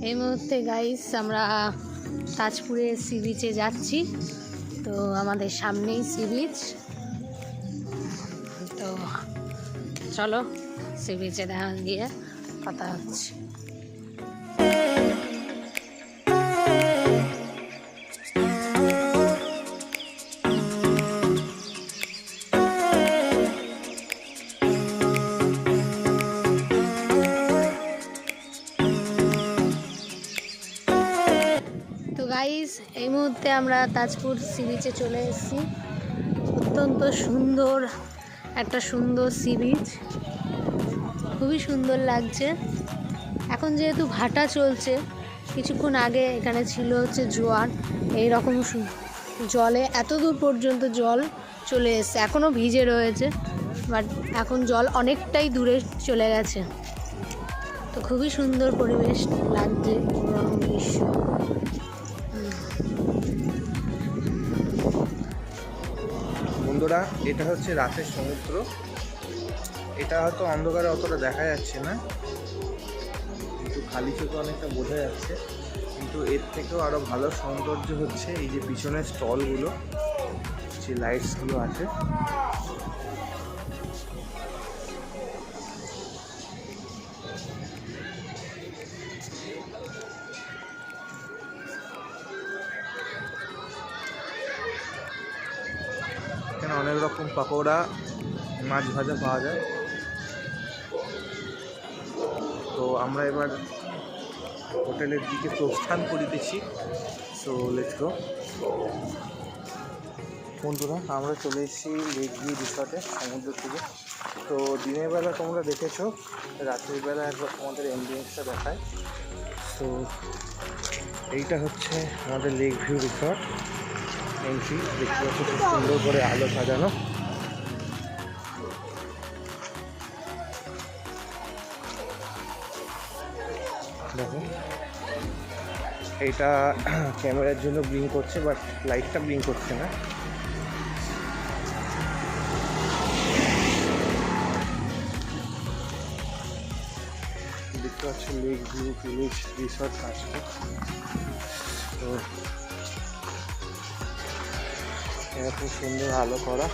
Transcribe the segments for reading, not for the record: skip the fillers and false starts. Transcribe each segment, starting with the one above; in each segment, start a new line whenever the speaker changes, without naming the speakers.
এই মুহূর্তে গাইস আমরা তাজপুরে সি বিচে যাচ্ছি। তো আমাদের সামনেই সি বিচ, তো চলো সি বিচে দেখা গিয়ে কথা হচ্ছে। গাইস এই মুহূর্তে আমরা তাজপুর সি বিচে চলে এসেছি। অত্যন্ত সুন্দর একটা সি বিচ, খুবই সুন্দর লাগছে। এখন যেহেতু ভাটা চলছে, কিছুক্ষণ আগে এখানে ছিল হচ্ছে জোয়ার, এইরকম জলে এত দূর পর্যন্ত জল চলে এসছে, এখনও ভিজে রয়েছে, বাট এখন জল অনেকটাই দূরে চলে গেছে। তো খুবই সুন্দর পরিবেশ লাগছে, মনোরম দৃশ্য।
বন্ধুরা, এটা হচ্ছে রাতের সমুদ্র। এটা হয়তো অন্ধকারে অতটা দেখা যাচ্ছে না, কিন্তু খালি চোখে অনেকটা বোঝা যাচ্ছে। কিন্তু এর থেকেও আরও ভালো সৌন্দর্য হচ্ছে এই যে পিছনের স্টলগুলো, যে লাইটসগুলো আছে। এখানে অনেক রকম পাকোড়া, মাছ ভাজা পাওয়া যায়। তো আমরা এবার হোটেলের দিকে প্রস্থান করিতেছি। So let's go. বন্ধুরা, আমরা চলে এসেছি লেক ভিউ রিসর্টে, সমুদ্র থেকে। তো দিনের বেলা তোমরা দেখেছো, রাতের বেলা একবার তোমাদের অ্যাম্বিয়েন্সটা দেখায়। তো এইটা হচ্ছে আমাদের লেক ভিউ রিসর্ট এন্ট্রি। দেখতে পাচ্ছি খুব সুন্দর করে আলো সাজানো। দেখো, এইটা ক্যামেরার জন্য ব্লিঙ্ক করছে, বাট লাইটটা ব্লিঙ্ক করছে না। দেখতে পাচ্ছি লেক ভিউ ভিলেজ রিসর্ট আসছে। তো এটা খুব সুন্দর আলো করা।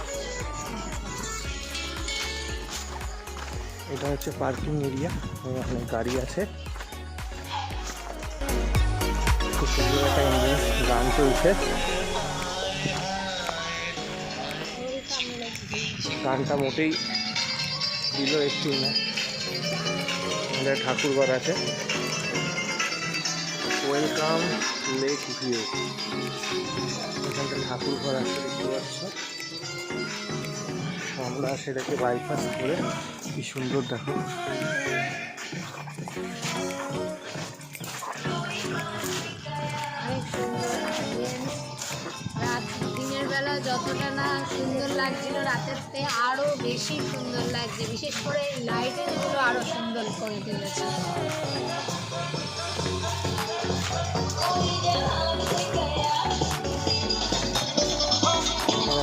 এটা হচ্ছে পার্কিং এরিয়া, অনেক গাড়ি আছে। খুব সুন্দর একটা অ্যাম্বিয়েন্স, গান চলছে। গানটা মোটেই দিল একটু না। আমাদের ঠাকুরঘর আছে। ওয়েলকাম লেক ভিউ, এখানটা ঠাকুরঘর আছে, দেখতে পাচ্ছ। আমরা সেটাকে বাইপাস করে কি সুন্দর দেখো।
দিনের বেলা যতটা না সুন্দর লাগছিল, রাতের থেকে আরো বেশি সুন্দর লাগছে। বিশেষ করে লাইটের গুলো আরো সুন্দর করে তুলেছে।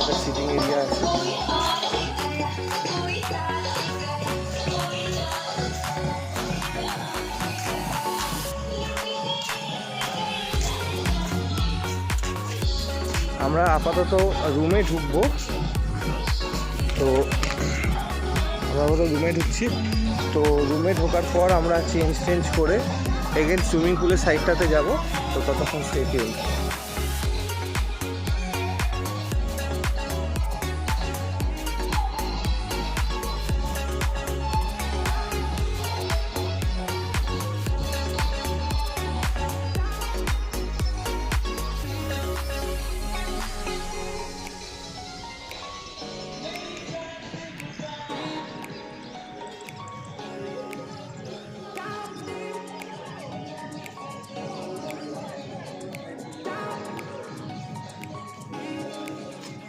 একটা সিটিং এরিয়া আছে। আমরা আপাতত রুমে ঢুকবো। তো আমরা আপাতত রুমে ঢুকছি। তো রুমে ঢোকার পর আমরা চেঞ্জ করে এগেন সুইমিং পুলের সাইডটাতে যাব। তো ততক্ষণ স্টে টিউনড।